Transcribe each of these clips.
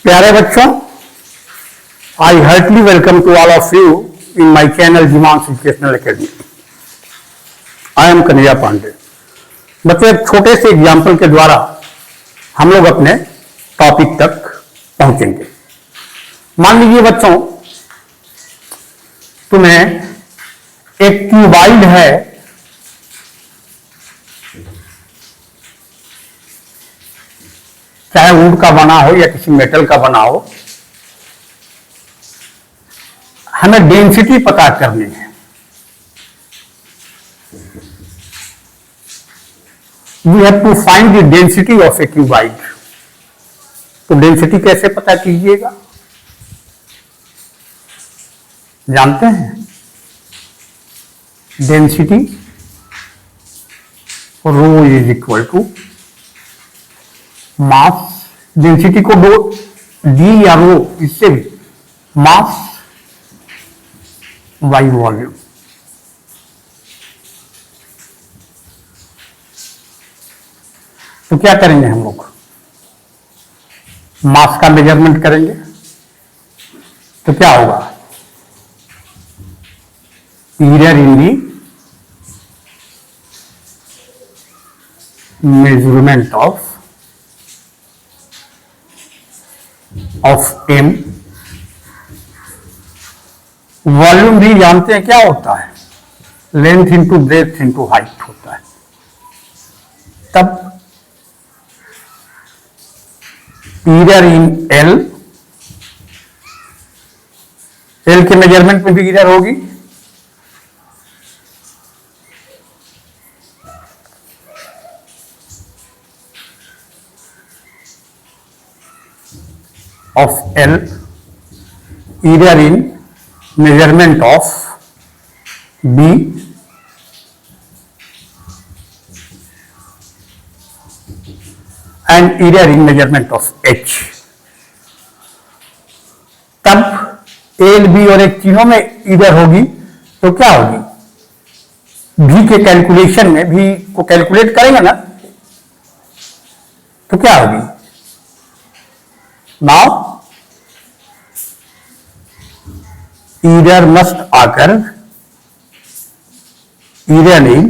प्यारे बच्चों, I heartily welcome to all of you in my channel Jeevansh educational academy. I am Kanhaiya Pandey. बच्चों, एक छोटे से एग्जाम्पल के द्वारा हम लोग अपने टॉपिक तक पहुंचेंगे। मान लीजिए बच्चों, तुम्हें एक क्यूबाइड है, चाहे वुड का बना हो या किसी मेटल का बना हो, हमें डेंसिटी पता करनी है। We have to find the density of a cuboid. तो डेंसिटी कैसे पता कीजिएगा, जानते हैं? Density rho is equal to mass. Density को दो डी या रो, इससे भी मास बाई वॉल्यूम। तो क्या करेंगे हम लोग? मास का मेजरमेंट करेंगे। तो क्या होगा? Area in the measurement of m। Volume भी जानते हैं क्या होता है? Length into breadth into height होता है। तब एरिया इन L के मेजरमेंट में भी एरिया होगी। of L, area in measurement of B, and area in measurement of H। तब L, B और H तीनों में एरिया होगी। तो क्या होगी? V के कैलकुलेशन में, V को कैलकुलेट करेंगे ना, तो क्या होगी? Now, error must occur, error in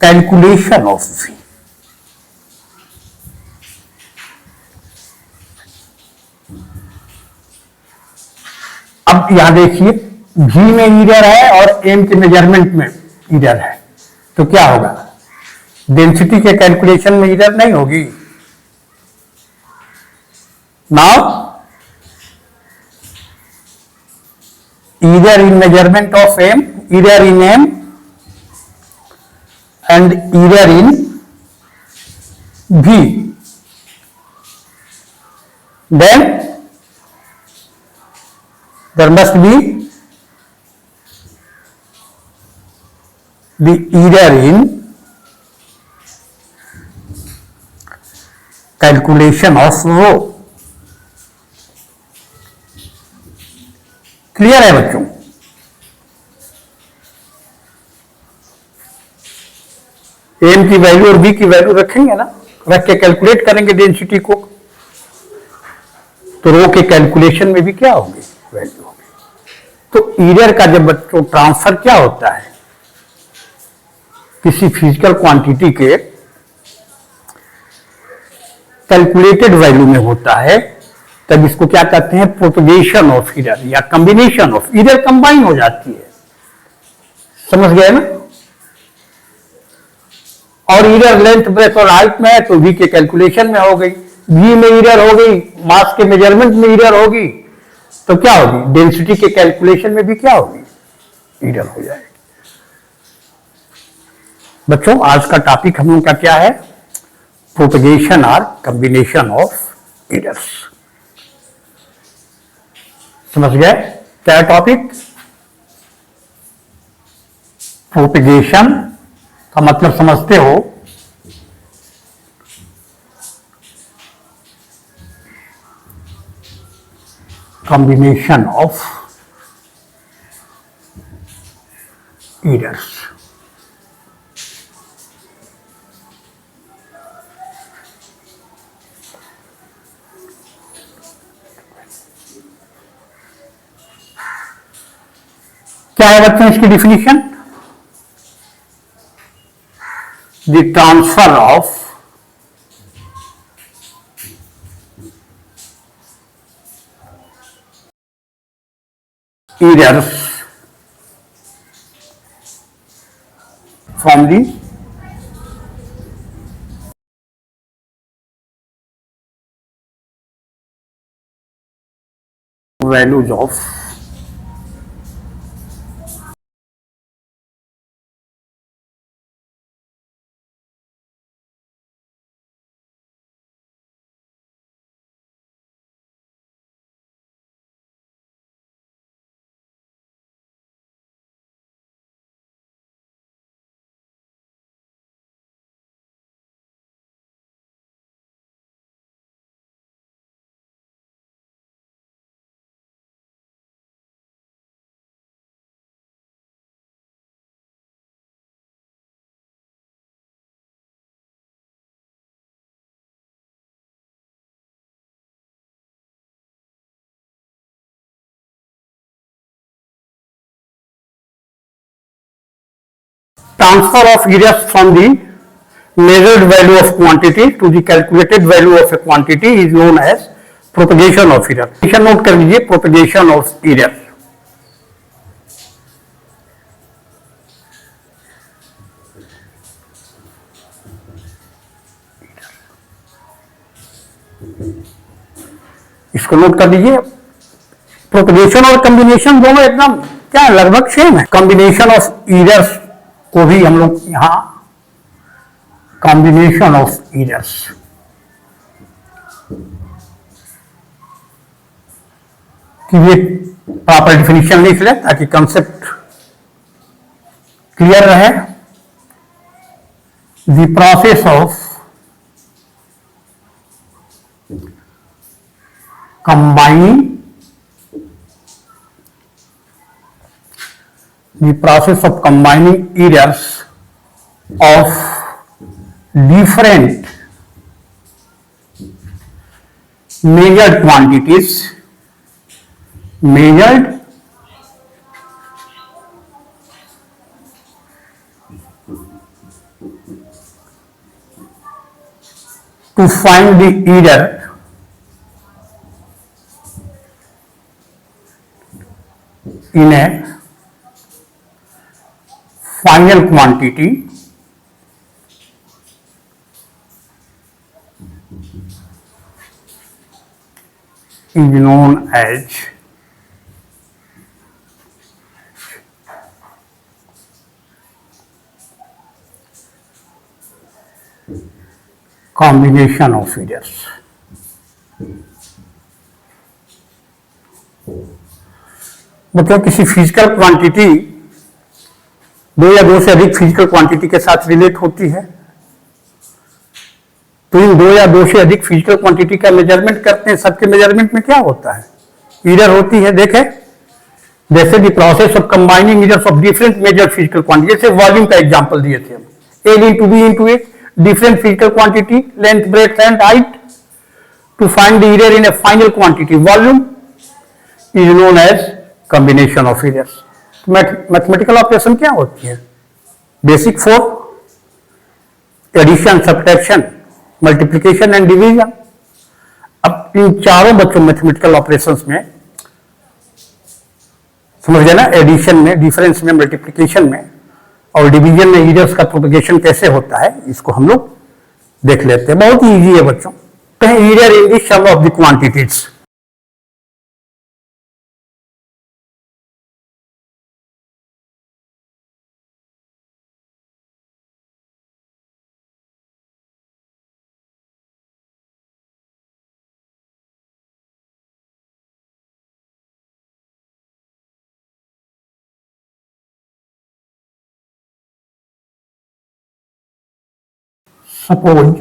calculation of V। अब यहां देखिए, V में एरर है और M के मेजरमेंट में एरर है। तो क्या होगा? डेंसिटी के कैलकुलेशन में एरर नहीं होगी। Now, either in measurement of M, either in M, and either in V, then there must be the error in calculation of rho। Clear है बच्चों? एम की वैल्यू और बी की वैल्यू रखेंगे ना, रख के कैलकुलेट करेंगे डेंसिटी को, तो रो के कैलकुलेशन में भी क्या होगी? वैल्यू होगी। तो एरर का जब बच्चों ट्रांसफर क्या होता है किसी फिजिकल क्वांटिटी के कैलकुलेटेड वैल्यू में होता है, तब इसको क्या कहते हैं? प्रोपगेशन ऑफ एरर या कॉम्बिनेशन ऑफ एरर कंबाइन हो जाती है। समझ गए ना? और एरर लेंथ, ब्रेथ और हाइट में है तो V के कैलकुलेशन में हो गई, V में एरर हो गई, मास के मेजरमेंट में एरर होगी, तो क्या होगी? डेंसिटी के कैलकुलेशन में भी क्या होगी? एरर हो जाएगी। बच्चों, आज का टॉपिक हम लोग का क्या है? प्रोपगेशन और कॉम्बिनेशन ऑफ एरर्स। समझ गए क्या टॉपिक? प्रोपगेशन का मतलब समझते हो? Combination of errors. क्या है बच्चों इसकी definition? The transfer of errors from the values of transfer of errors from the measured value of quantity to the calculated value of a quantity is known as propagation of error. Note कर लीजिए, propagation of error. इसको note कर लीजिए. Propagation और combination दोनों एकदम क्या लगभग सेम है. कॉम्बिनेशन ऑफ एरर्स को भी हम लोग यहां कॉम्बिनेशन ऑफ एरर्स की ये प्रॉपर डिफिनीशन लिख लें ताकि कंसेप्ट क्लियर रहे. The process of combining errors of different measured quantities to find the error in a final quantity is known as combination of errors. मतलब किसी फिजिकल क्वांटिटी दो या दो से अधिक फिजिकल क्वांटिटी के साथ रिलेट होती है, तो इन दो या दो से अधिक फिजिकल क्वांटिटी का मेजरमेंट करते हैं. सबके मेजरमेंट में क्या होता है? एरर होती है. देखें, जैसे the process of combining errors of different measure physical quantity, जैसे वॉल्यूम का एग्जांपल दिए थे हम, L into B into A, different physical quantity length, breadth and height, to find the error in a final quantity volume is known as combination of errors. Mathematical operation क्या होती है? Basic 4, addition, subtraction, multiplication and division. अब इन चारों बच्चों mathematical operations में समझ गए ना, एडिशन में, डिफरेंस में, मल्टीप्लिकेशन में और डिवीजन में एरर्स का प्रोपगेशन कैसे होता है, इसको हम लोग देख लेते हैं. बहुत ही इजी है बच्चों. Error in the sum of the quantities. Suppose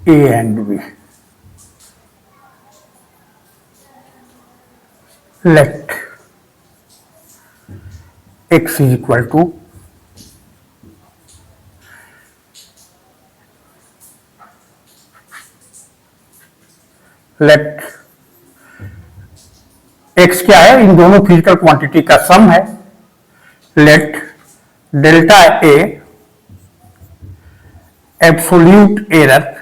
A and B. Let x is equal to let x क्या है, इन दोनों फिजिकल क्वांटिटी का सम है. Let delta A absolute error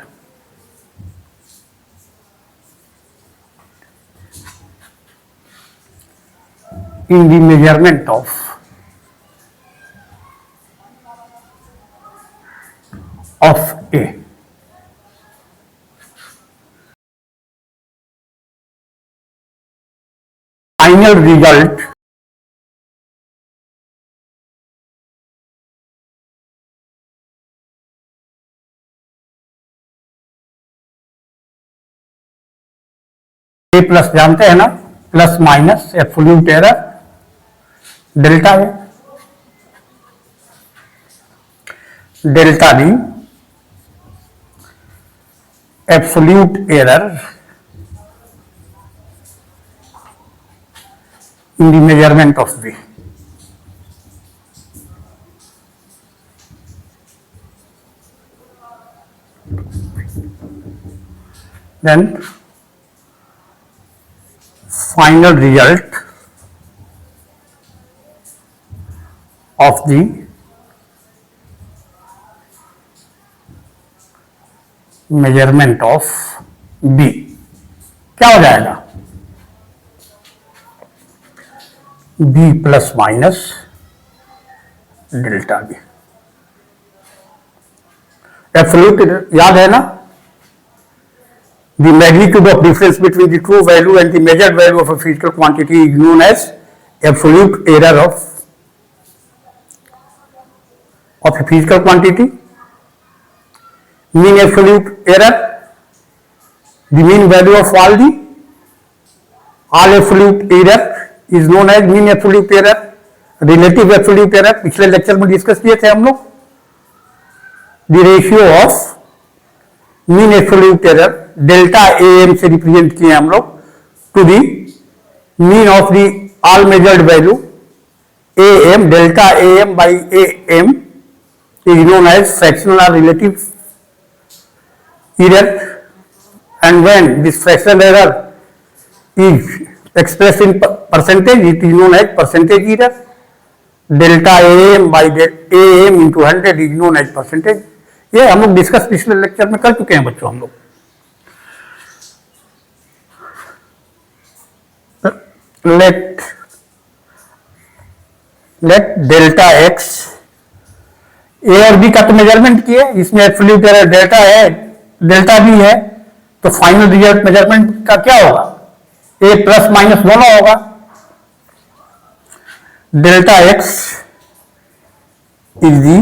in the measurement of A. Final result A plus जानते हैं ना, plus minus absolute error delta है, delta D absolute error in the measurement of V. Then final result of the measurement of B क्या हो जाएगा, B plus minus delta B. Absolute याद है ना, the magnitude of difference between the true value and the measured value of a physical quantity is known as absolute error of a physical quantity. Mean absolute error, the mean value of all absolute error is known as mean absolute error. Relative absolute error पिछले lecture में discuss किए थे हम लोग. The ratio of mean absolute error delta am से represent किए हम लोग to the mean of the all measured value am. Delta am by am is known as fractional or relative error, and when this fractional error is expressed in percentage, it is known as percentage error. Delta am by am into 100 is known as percentage. ये हम लोग discuss पिछले lecture में कर चुके हैं बच्चों हम लोग. लेट डेल्टा एक्स, ए और बी का तो मेजरमेंट किए, इसमें एब्सोल्यूट एरर डेल्टा है, डेल्टा बी है, तो फाइनल रिजल्ट मेजरमेंट का क्या होगा, ए प्लस माइनस दोनों होगा. Delta X is the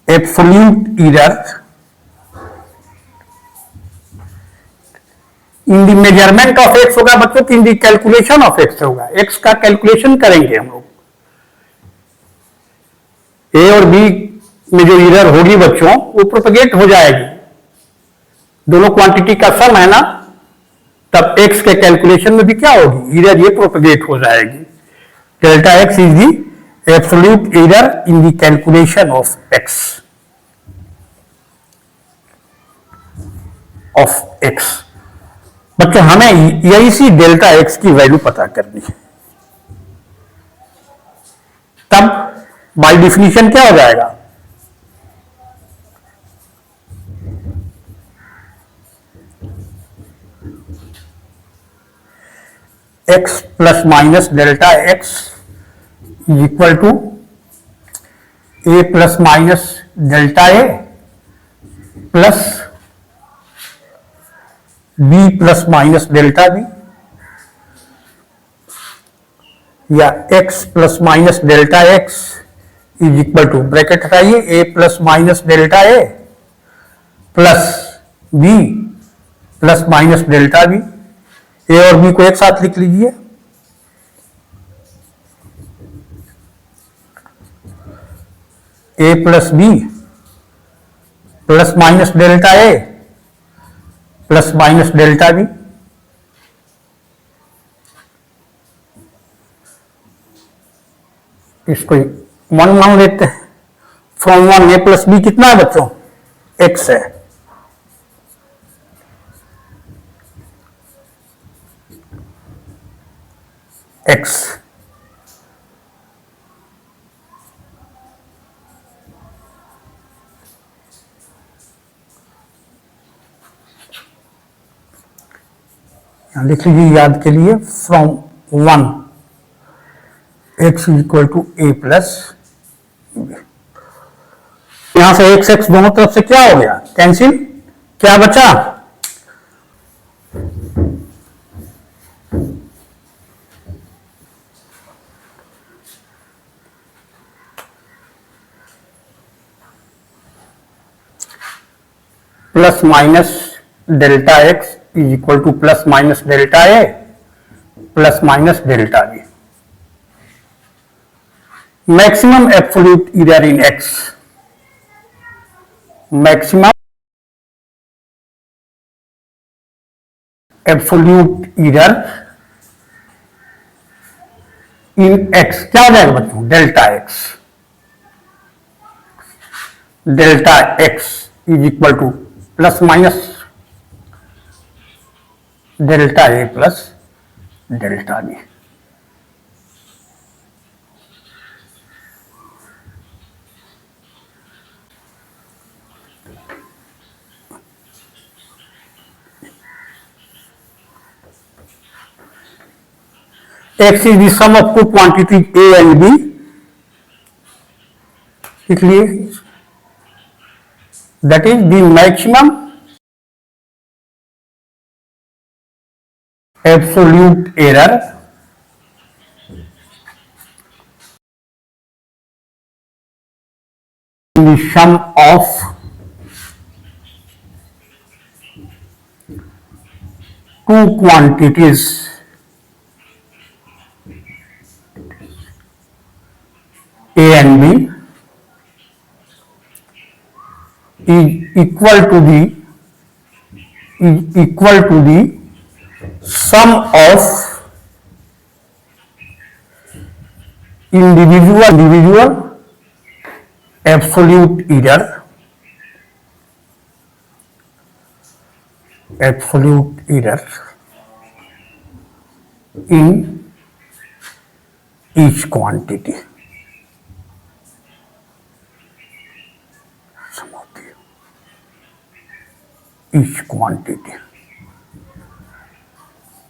absolute error in the measurement of x होगा बच्चों, इन दी कैलकुलेशन ऑफ एक्स होगा. एक्स का कैलकुलेशन करेंगे हम लोग. ए और बी में जो एरर होगी बच्चों वो प्रोपेगेट हो जाएगी, दोनों क्वांटिटी का सम है ना, तब एक्स के कैलकुलेशन में भी क्या होगी, एरर ये प्रोपेगेट हो जाएगी. Delta X is the absolute error in the calculation of X. बच्चों हमें यही सी डेल्टा एक्स की वैल्यू पता करनी है, तब बाय डिफिनीशन क्या हो जाएगा, X plus minus delta X is equal to A plus minus delta A plus B plus minus delta B, या X plus minus delta X is equal to, bracket हटाइए, A plus minus delta A plus B plus minus delta B. A और B को एक साथ लिख लीजिए. A plus B plus minus delta A plus minus delta B. इसको 1 मान लेते हैं। फ्रॉम 1 a प्लस बी कितना है बच्चों? x है। x लिख लीजिए याद के लिए, from 1 x equal to a plus, यहां से x x दोनों तरफ से क्या हो गया? कैंसिल। क्या बचा? Plus minus delta x is equal to plus minus delta a plus minus delta b। Maximum absolute error in x, maximum absolute error in x क्या हो जाएगा बच्चों? Delta x। Delta x is equal to plus minus delta A plus delta B. x is the sum of two quantities a and b, इसलिए that is the maximum absolute error in the sum of two quantities a and b is equal to the sum of individual absolute error in each quantity. each quantity.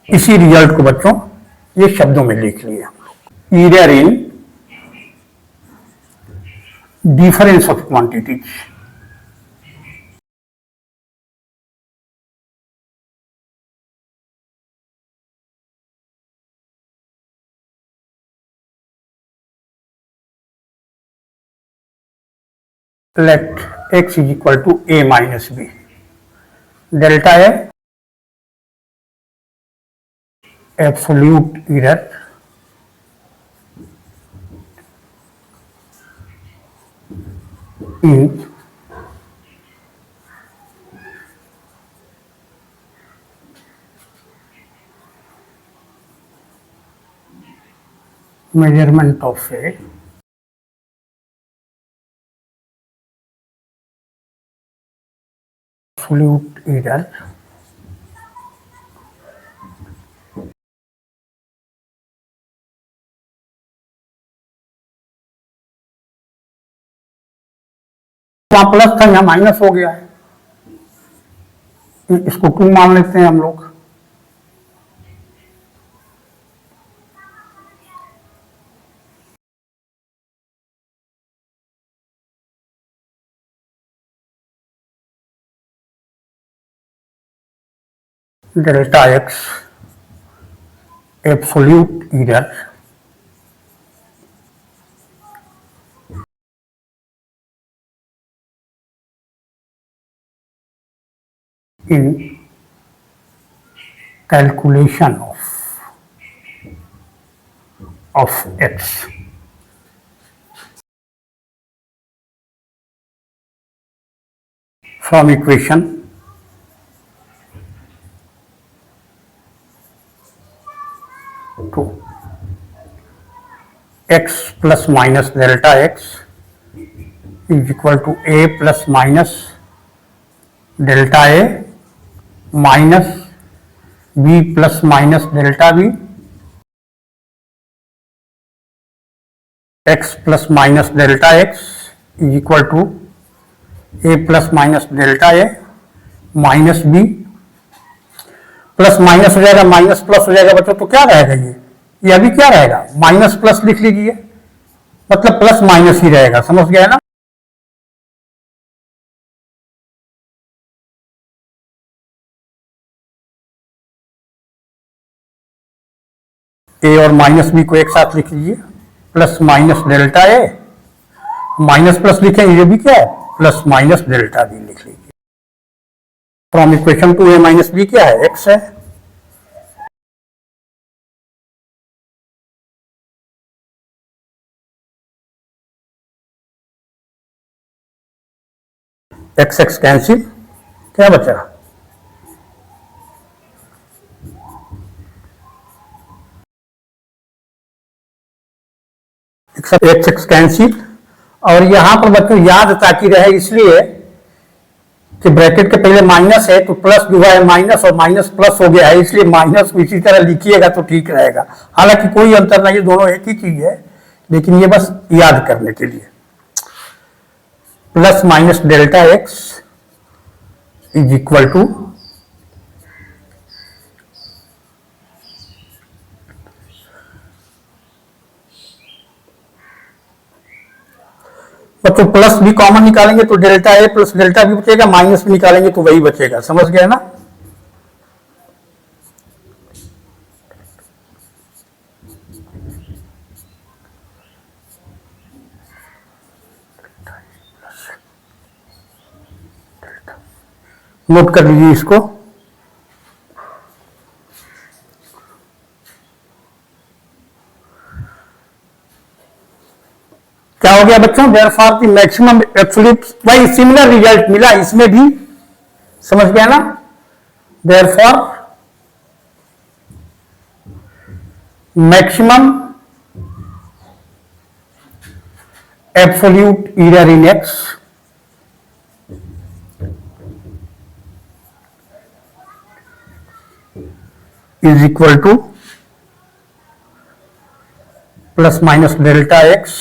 इसी result को बच्चों ये शब्दों में लिख लिए हम लोग, error in difference of quantities. let x is equal to a minus b, delta है absolute error in measurement of a absolute error वहां प्लस था, यहां माइनस हो गया है, इसको 2 मान लेते हैं हम लोग। Delta x absolute error in calculation of x from equation x plus minus delta x is equal to a plus minus delta a minus b plus minus delta b, x plus minus delta x is equal to a plus minus delta a minus B, plus minus हो जाएगा minus plus हो जाएगा बच्चों, तो क्या रहेगा ये अभी क्या रहेगा, माइनस प्लस लिख लीजिए, मतलब प्लस माइनस ही रहेगा, समझ गया ना। ए और माइनस बी को एक साथ लिख लीजिए, प्लस माइनस डेल्टा ए, माइनस प्लस लिखेंगे, ये भी क्या है प्लस माइनस डेल्टा बी लिख लीजिए। From equation two A minus B क्या है, एक्स है। एक्स एक्स कैंसिल, क्या बचा, एक्स एक्स कैंसिल। और यहां पर बच्चों याद ताकि रहे इसलिए कि ब्रैकेट के पहले माइनस है तो प्लस जो है माइनस और माइनस प्लस हो गया है, इसलिए माइनस को इसी तरह लिखिएगा तो ठीक रहेगा। हालांकि कोई अंतर नहीं, दोनों एक ही चीज है, लेकिन ये बस याद करने के लिए। Plus minus delta X is equal to तो प्लस भी कॉमन निकालेंगे तो delta A plus delta B बचेगा, माइनस भी निकालेंगे तो वही बचेगा, समझ गए ना। नोट कर लीजिए इसको। क्या हो गया बच्चों, therefore the maximum absolute, वही सिमिलर रिजल्ट मिला इसमें भी, समझ गया ना। Therefore maximum absolute error in X is equal to plus minus delta x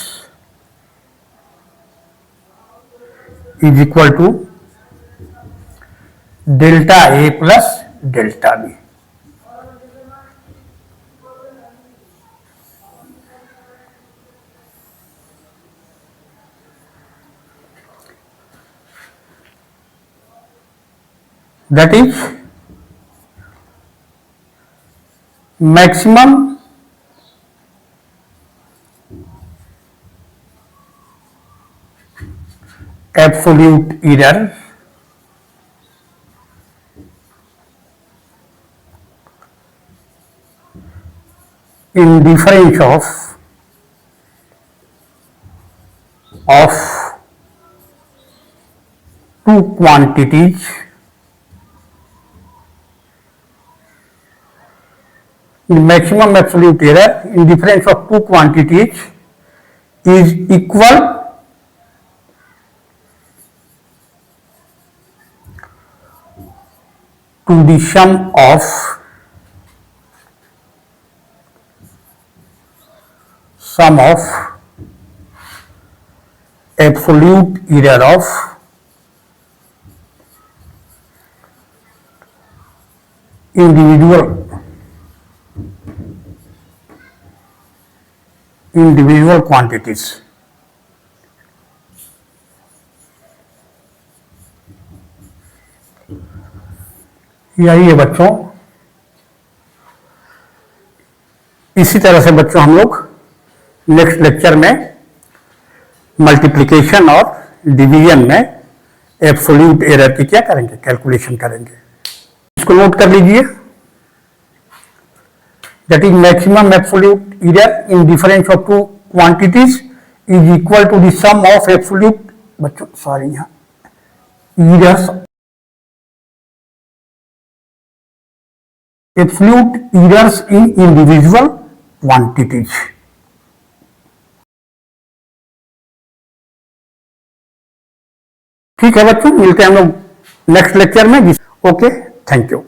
is equal to delta a plus delta b। That is maximum absolute error in difference of two quantities maximum absolute error in difference of two quantities is equal to the sum of absolute error of individual quantities। यही है बच्चों। इसी तरह से बच्चों हम लोग next lecture में मल्टीप्लिकेशन और डिवीजन में एब्सोल्यूट एरर की क्या करेंगे, कैलकुलेशन करेंगे। इसको नोट कर लीजिए। That is maximum absolute error in difference of two quantities is equal to the sum of absolute, बच्चों सॉरी यहाँ errors, absolute errors in individual quantities। ठीक है बच्चों, मिलते हैं हम लोग नेक्स्ट लेक्चर में। Okay, thank you.